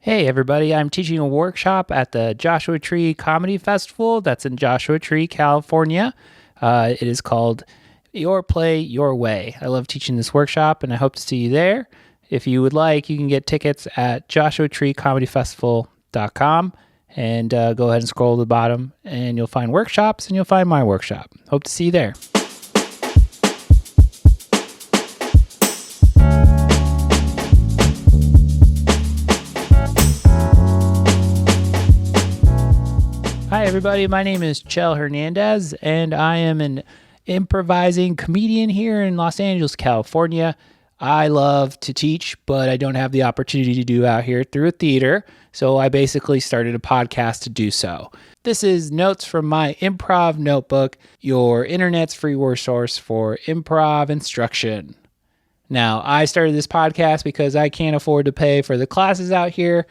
Hey everybody, I'm teaching a workshop at the Joshua Tree Comedy Festival that's in Joshua Tree, California. It is called Your Play, Your Way. I love teaching this workshop and I hope to see you there. If you would like, you can get tickets at joshuatreecomedyfestival.com and go ahead and scroll to the bottom and you'll find workshops and you'll find my workshop. Hope to see you there. Hi, everybody. My name is Xchel Hernandez, and I am an improvising comedian here in Los Angeles, California. I love to teach, but I don't have the opportunity to do out here through a theater, so I basically started a podcast to do so. This is Notes from My Improv Notebook, your internet's free resource for improv instruction. Now, I started this podcast because I can't afford to pay for the classes out here.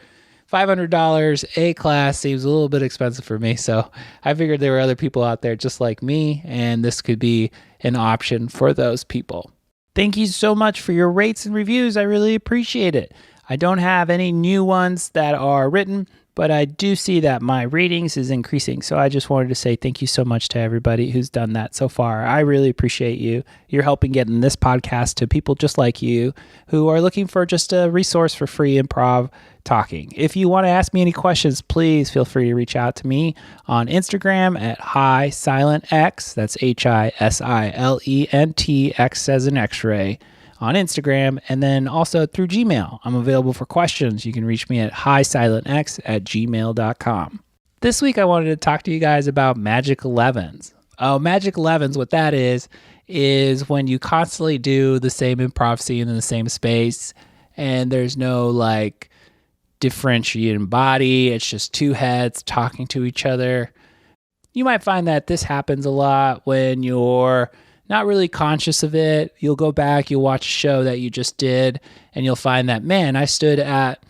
$500 a class seems a little bit expensive for me, so I figured there were other people out there just like me, and this could be an option for those people. Thank you so much for your rates and reviews. I really appreciate it. I don't have any new ones that are written, but I do see that my ratings is increasing, so I just wanted to say thank you so much to everybody who's done that so far. I really appreciate you. You're helping getting this podcast to people just like you who are looking for just a resource for free improv talking. If you want to ask me any questions, please feel free to reach out to me on Instagram at HiSilentX. That's HiSilent, X as in X-ray on Instagram, and then also through Gmail. I'm available for questions. You can reach me at hisilentx@gmail.com. This week I wanted to talk to you guys about Magic 11s. Magic 11s, what that is when you constantly do the same improv scene in the same space, and there's no like differentiating body. It's just two heads talking to each other. You might find that this happens a lot when you're not really conscious of it. You'll go back, you'll watch a show that you just did, and you'll find that, man, I stood at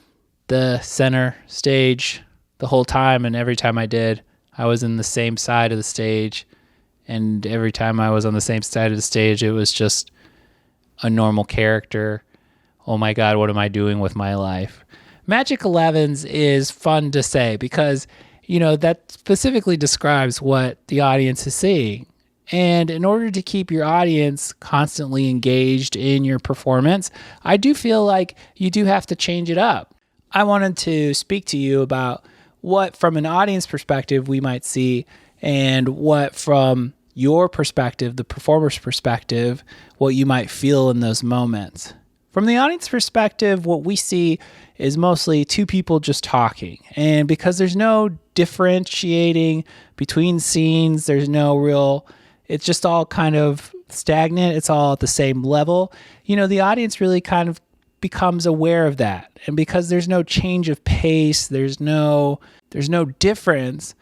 the center stage the whole time, and every time I did, I was in the same side of the stage, and every time I was on the same side of the stage, it was just a normal character. Oh my God, what am I doing with my life? Magic 11s is fun to say because, that specifically describes what the audience is seeing. And in order to keep your audience constantly engaged in your performance, I do feel like you do have to change it up. I wanted to speak to you about what, from an audience perspective, we might see, and what, from your perspective, the performer's perspective, what you might feel in those moments. From the audience perspective, what we see is mostly two people just talking. And because there's no differentiating between scenes, there's no real, it's just all kind of stagnant. It's all at the same level. The audience really kind of becomes aware of that. And because there's no change of pace, there's no difference,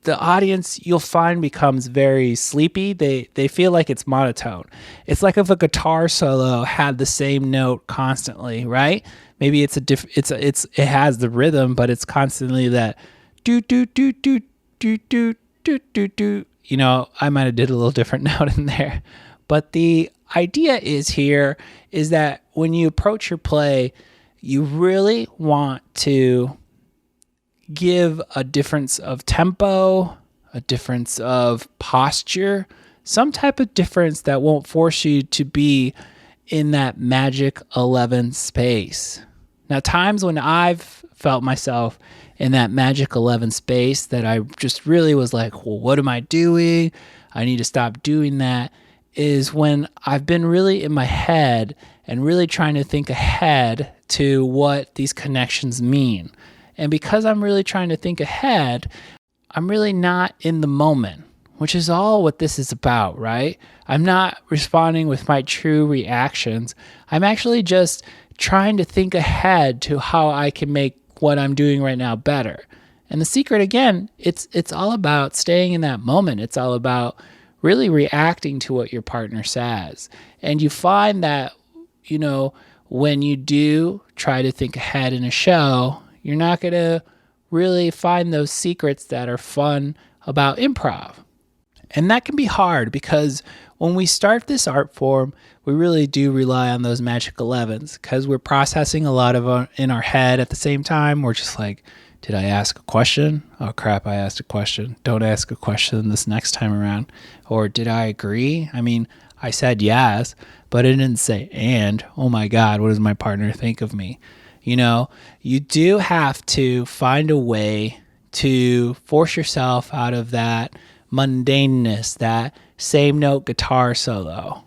the audience, you'll find, becomes very sleepy. They feel like it's monotone. It's like if a guitar solo had the same note constantly, right? Maybe it has the rhythm, but it's constantly that do do do do do do do do do. I might have did a little different note in there. But the idea is that when you approach your play, you really want to give a difference of tempo, a difference of posture, some type of difference that won't force you to be in that Magic 11 space. Now, times when I've felt myself in that Magic 11 space that I just really was like, well, what am I doing? I need to stop doing that, is when I've been really in my head and really trying to think ahead to what these connections mean. And because I'm really trying to think ahead, I'm really not in the moment, which is all what this is about, right? I'm not responding with my true reactions. I'm actually just trying to think ahead to how I can make what I'm doing right now better. And the secret, again, it's all about staying in that moment. It's all about really reacting to what your partner says. And you find that, when you do try to think ahead in a show, you're not going to really find those secrets that are fun about improv. And that can be hard because when we start this art form, we really do rely on those magic 11s because we're processing a lot of in our head at the same time. We're just like, did I ask a question? Oh crap, I asked a question. Don't ask a question this next time around. Or did I agree? I mean, I said yes, but I didn't say and. Oh my God, what does my partner think of me? You know, you do have to find a way to force yourself out of that mundaneness, that same note guitar solo.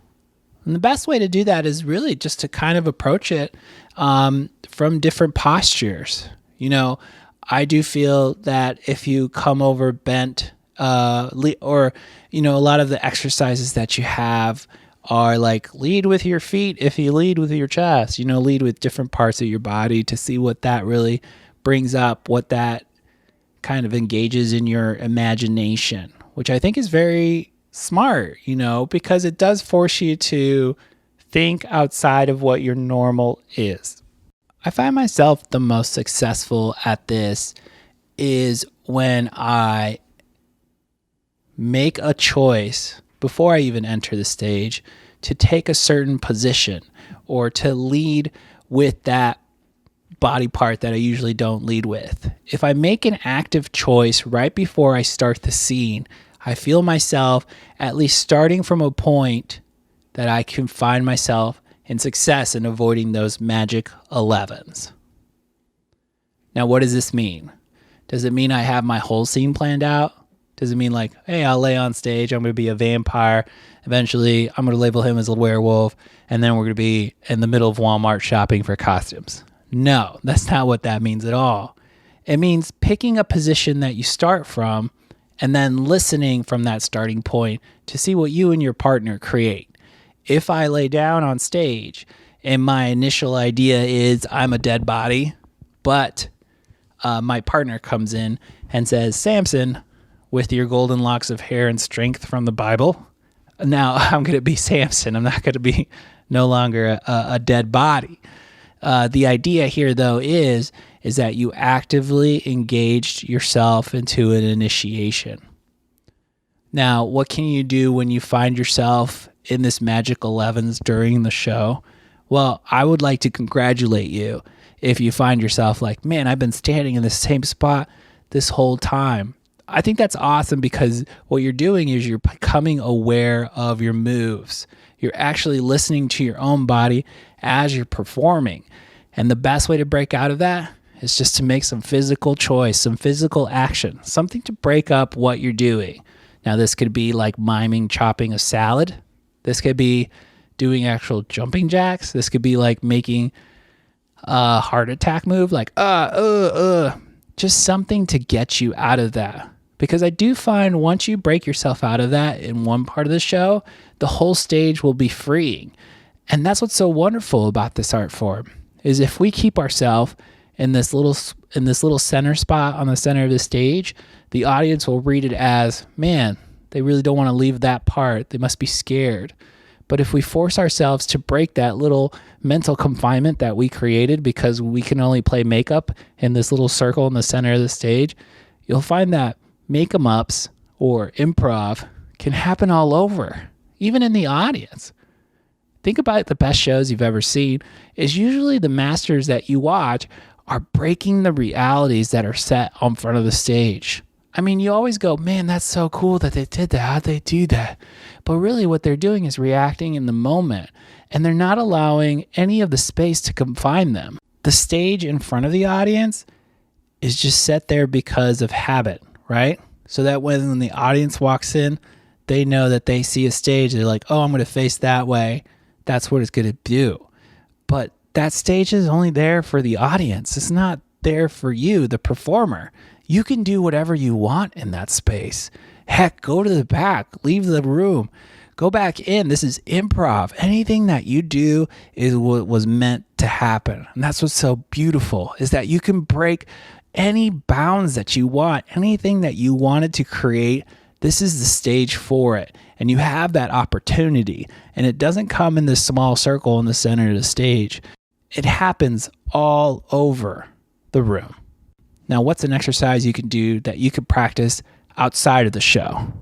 And the best way to do that is really just to kind of approach it from different postures. You know, I do feel that if you come over bent, or, you know, a lot of the exercises that you have are like lead with your feet. If you lead with your chest, you know, lead with different parts of your body to see what that really brings up, what that kind of engages in your imagination, which I think is very smart, you know, because it does force you to think outside of what your normal is. I find myself the most successful at this is when I make a choice before I even enter the stage to take a certain position or to lead with that body part that I usually don't lead with. If I make an active choice right before I start the scene, I feel myself at least starting from a point that I can find myself in success in avoiding those magic 11s. Now, what does this mean? Does it mean I have my whole scene planned out? Does it mean like, hey, I'll lay on stage, I'm going to be a vampire. Eventually, I'm going to label him as a werewolf, and then we're going to be in the middle of Walmart shopping for costumes? No, that's not what that means at all. It means picking a position that you start from and then listening from that starting point to see what you and your partner create. If I lay down on stage and my initial idea is I'm a dead body, but my partner comes in and says, Samson, with your golden locks of hair and strength from the Bible, now I'm going to be Samson. I'm not going to be no longer a dead body. The idea here, though, is that you actively engaged yourself into an initiation. Now, what can you do when you find yourself in this magic 11s during the show? Well, I would like to congratulate you if you find yourself like, man, I've been standing in the same spot this whole time. I think that's awesome because what you're doing is you're becoming aware of your moves. You're actually listening to your own body as you're performing. And the best way to break out of that is just to make some physical choice, some physical action, something to break up what you're doing. Now, this could be like miming chopping a salad. This could be doing actual jumping jacks. This could be like making a heart attack move, like, just something to get you out of that. Because I do find once you break yourself out of that in one part of the show, the whole stage will be freeing. And that's what's so wonderful about this art form, is if we keep ourselves in this little center spot on the center of the stage, the audience will read it as, man, they really don't want to leave that part. They must be scared. But if we force ourselves to break that little mental confinement that we created because we can only play makeup in this little circle in the center of the stage, you'll find that make-em-ups or improv can happen all over, even in the audience. Think about the best shows you've ever seen is usually the masters that you watch are breaking the realities that are set on front of the stage. I mean, you always go, man, that's so cool that they did that. How'd they do that? But really what they're doing is reacting in the moment, and they're not allowing any of the space to confine them. The stage in front of the audience is just set there because of habit, right? So that when the audience walks in, they know that they see a stage. They're like, oh, I'm going to face that way. That's what it's going to do. But that stage is only there for the audience. It's not there for you, the performer. You can do whatever you want in that space. Heck, go to the back, leave the room, go back in. This is improv. Anything that you do is what was meant to happen. And that's what's so beautiful, is that you can break any bounds that you want, anything that you wanted to create. This is the stage for it. And you have that opportunity. And it doesn't come in this small circle in the center of the stage. It happens all over the room. Now, what's an exercise you can do that you could practice outside of the show?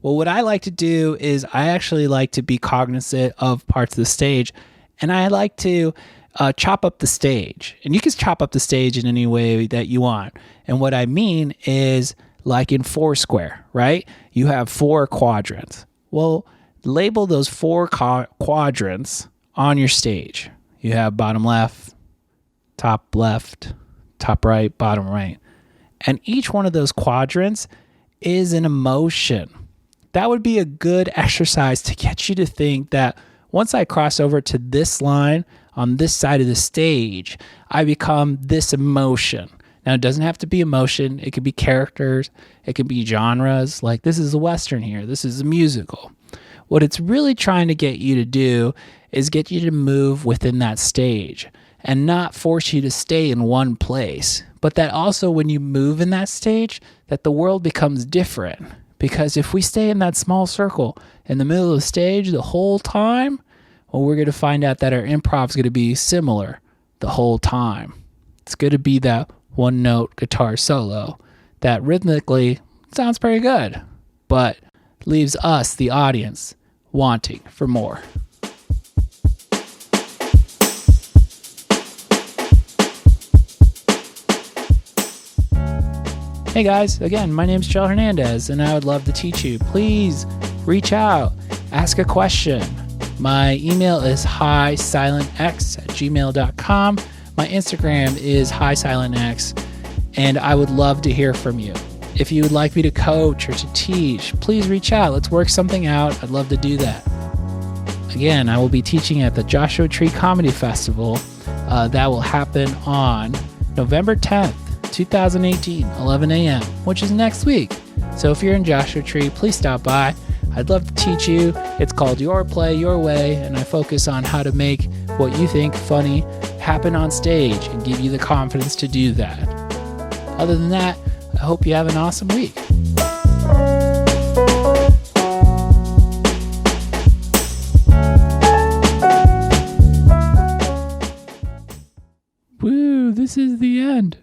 Well, what I like to do is I actually like to be cognizant of parts of the stage, and I like to chop up the stage. And you can chop up the stage in any way that you want. And what I mean is like in Foursquare, right? You have 4 quadrants. Well, label those 4 quadrants on your stage. You have bottom left, top right, bottom right. And each one of those quadrants is an emotion. That would be a good exercise to get you to think that once I cross over to this line on this side of the stage, I become this emotion. Now, it doesn't have to be emotion. It could be characters. It could be genres. Like, this is a Western here. This is a musical. What it's really trying to get you to do is get you to move within that stage and not force you to stay in one place. But that also, when you move in that stage, that the world becomes different. Because if we stay in that small circle in the middle of the stage the whole time, well, we're going to find out that our improv is going to be similar the whole time. It's going to be that one note guitar solo that rhythmically sounds pretty good, but leaves us, the audience, wanting for more. Hey guys, again, my name's Xchel Hernandez, and I would love to teach you. Please reach out, ask a question. My email is highsilentx@gmail.com. My Instagram is highsilentx, and I would love to hear from you. If you would like me to coach or to teach, please reach out. Let's work something out. I'd love to do that. Again, I will be teaching at the Joshua Tree Comedy Festival. That will happen on November 10th. 2018, 11 a.m., which is next week. So if you're in Joshua Tree, please stop by. I'd love to teach you. It's called Your Play, Your Way, and I focus on how to make what you think funny happen on stage and give you the confidence to do that. Other than that, I hope you have an awesome week. Woo, this is the end.